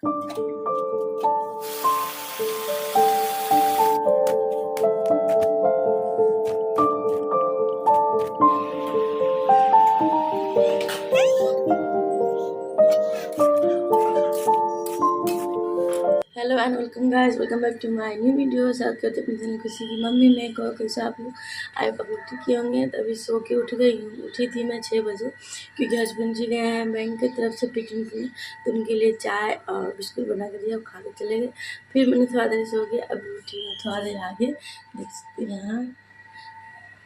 Hello and welcome guys, welcome back to my new video. साथ करते अपनी channel खुशी की मम्मी में को कैसे आप लोग आई अब उठी किए होंगे। तभी सो के उठ गई हूँ। उठी थी मैं 6 बजे क्योंकि हस्बैंड जी गए हैं बैंक की तरफ से पिकनिक में, तो उनके लिए चाय और बिस्कुट बना कर दिया, खा के चले गए। फिर मैंने थोड़ा देर सो गया, अभी उठी हूँ थोड़ा देर आगे। देख सकते हैं यहाँ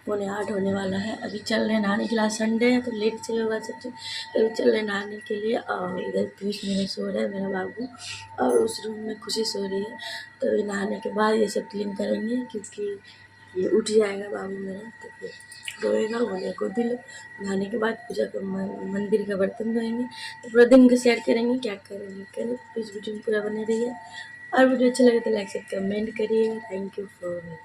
7:45 होने वाला है। अभी चल रहे हैं नहाने के लिए, संडे है तो लेट से होगा सब चीज़, तो अभी चल रहे हैं नहाने के लिए। और इधर पीयूष मेरे सो रहा है, मेरा बाबू, और उस रूम में खुशी सो रही है। तो अभी नहाने के बाद ये सब क्लीन करेंगे क्योंकि ये उठ जाएगा बाबू मेरा, तो फिर रोएगा, बोले को दिल। नहाने के बाद पूजा का मंदिर का बर्तन धोएंगे, तो पूरा दिन का शेयर करेंगे क्या करेंगे करें। तो इस वीडियो में पूरा बने रहिए, और वीडियो अच्छा लगे तो लाइक से कमेंट करिए। Thank you for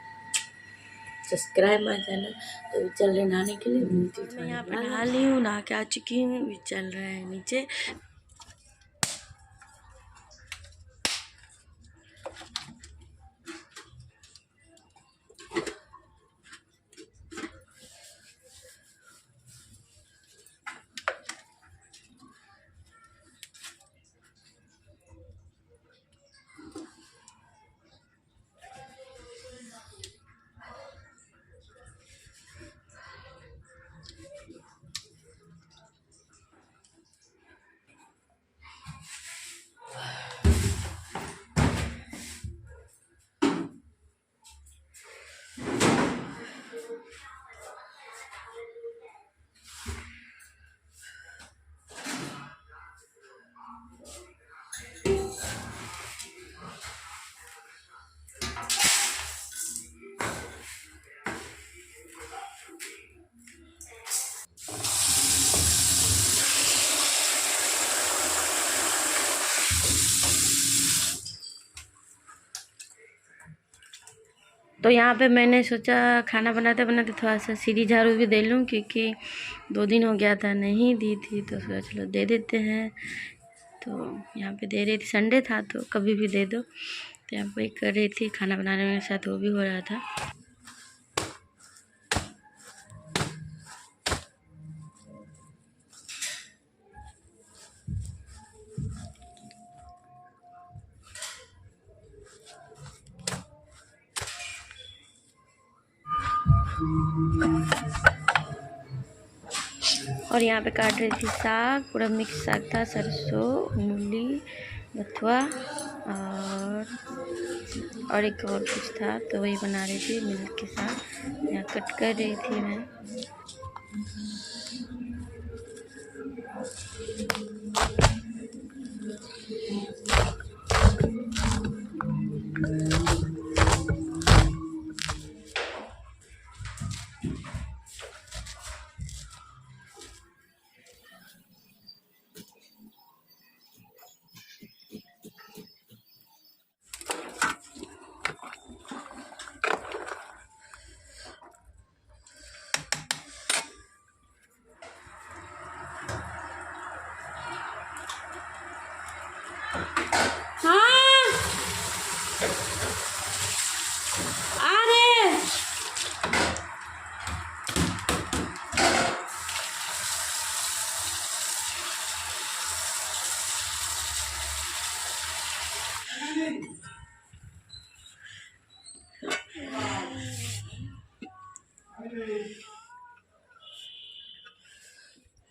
subscribe my channel. तो चल रहे नहाने के लिए, मैं यहाँ पे नहा ली हूँ, नहा के आ चुकी हूँ। अभी चल रहे हैं नीचे। तो यहाँ पे मैंने सोचा खाना बनाते बनाते थोड़ा सा सीढ़ी झाड़ू भी दे लूँ, क्योंकि 2 दिन हो गया था नहीं दी थी, तो सोचा चलो दे देते हैं। तो यहाँ पे दे रही थी, संडे था तो कभी भी दे दो। तो यहाँ पे कर रही थी खाना बनाने में, साथ वो भी हो रहा था। और यहाँ पे काट रही थी साग, पूरा मिक्स साग था, सरसों, मूली, बथुआ और एक और कुछ था, तो वही बना रही थी मिल्क के साथ। यहाँ कट कर रही थी मैं।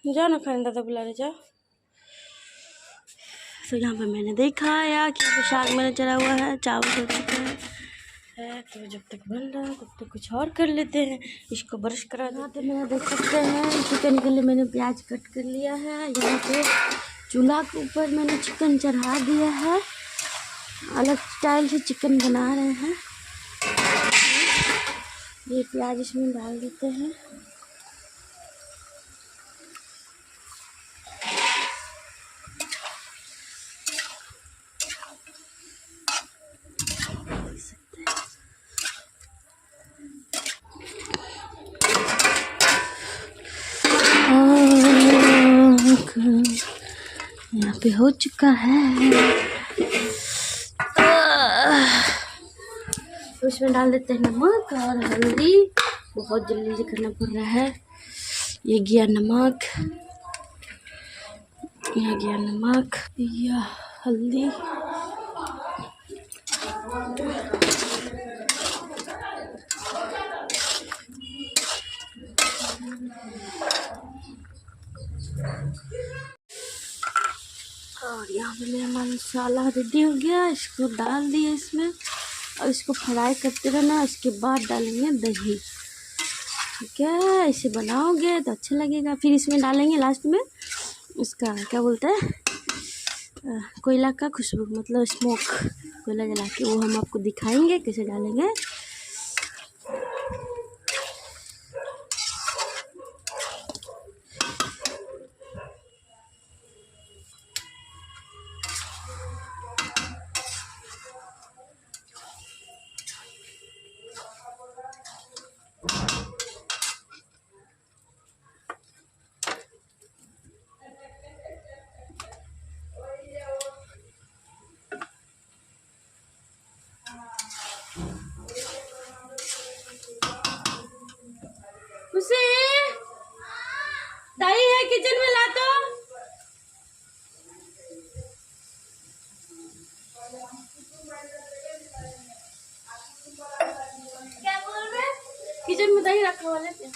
जाओ ना, खाने दादा बुला रहे, जाओ। तो यहाँ पे मैंने देखा यार कि यहाँ पे साग मेरा चढ़ा हुआ है, चावल हो चुका है। तो जब तक बन रहा है तब तक कुछ और कर लेते हैं, इसको ब्रश करा देते हैं। देख सकते हैं चिकन के लिए मैंने प्याज कट कर लिया है। यहाँ पे चूल्हा के ऊपर मैंने चिकन चढ़ा दिया है, अलग स्टाइल से चिकन बना रहे हैं। ये प्याज इसमें डाल देते हैं। यहाँ पे हो चुका है इसमें डाल देते हैं नमक और हल्दी। बहुत जल्दी से करना पड़ रहा है। ये गया नमक, यह गया नमक, यह हल्दी, और यहाँ पे मेरा मसाला रेडी हो गया। इसको डाल दिए इसमें और इसको फ्राई करते रहना। इसके बाद डालेंगे दही। ठीक है, इसे बनाओगे तो अच्छा लगेगा। फिर इसमें डालेंगे लास्ट में इसका क्या बोलते हैं, कोयला का खुशबू, मतलब स्मोक, कोयला जला के, वो हम आपको दिखाएंगे कैसे डालेंगे। उसे दाई है किचन में, ला तो। क्या बोल रहे? किचन में दही रखा वाले थे।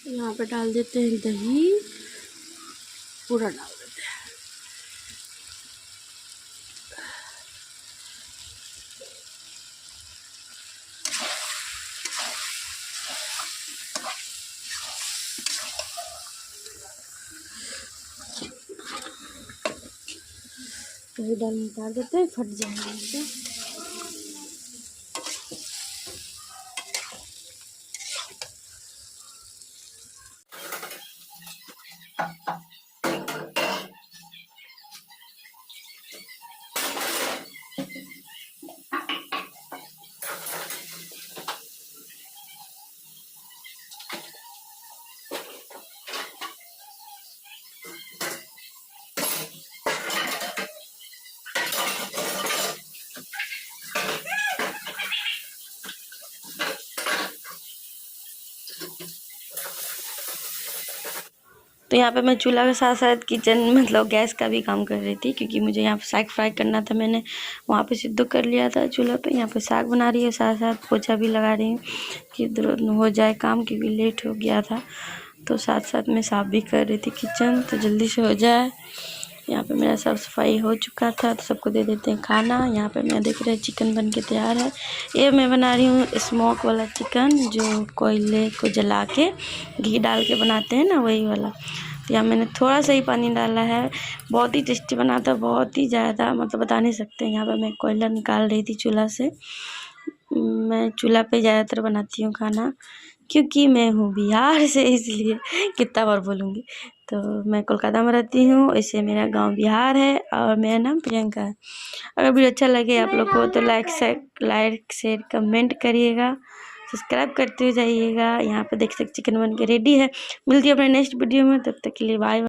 यहाँ पे डाल देते हैं दही, पूरा डाल देते हैं। दही डाल देते हैं, फट जाएंगे। तो यहाँ पे मैं चूल्हा के साथ साथ किचन मतलब गैस का भी काम कर रही थी, क्योंकि मुझे यहाँ पे साग फ्राई करना था। मैंने वहाँ पे सिद्धू कर लिया था चूल्हा पे। यहाँ पे साग बना रही है, साथ साथ पोछा भी लगा रही हूँ कि हो जाए काम, क्योंकि लेट हो गया था। तो साथ साथ मैं साफ भी कर रही थी किचन, तो जल्दी से हो जाए। यहाँ पे मेरा साफ सफाई हो चुका था, तो सबको दे देते हैं खाना। यहाँ पे मैं देख रहे चिकन बन के तैयार है। ये मैं बना रही हूँ स्मोक वाला चिकन, जो कोयले को जला के घी डाल के बनाते हैं ना, वही वाला। तो यहाँ मैंने थोड़ा सा ही पानी डाला है। बहुत ही टेस्टी बना था, बहुत ही ज़्यादा, मतलब बता नहीं सकते। यहाँ पर मैं कोयला निकाल रही थी चूल्हा से। मैं चूल्हा पे ज़्यादातर बनाती हूँ खाना, क्योंकि मैं हूँ बिहार से, इसलिए कितना बार बोलूँगी। तो मैं कोलकाता में रहती हूँ, वैसे मेरा गांव बिहार है और मेरा नाम प्रियंका है। अगर वीडियो अच्छा लगे आप लोग को तो लाइक शेयर कमेंट करिएगा, सब्सक्राइब करते हुए जाइएगा। यहाँ पे देख सकते चिकन बन के रेडी है। मिलती है अपने नेक्स्ट वीडियो में, तब तक के लिए बाय।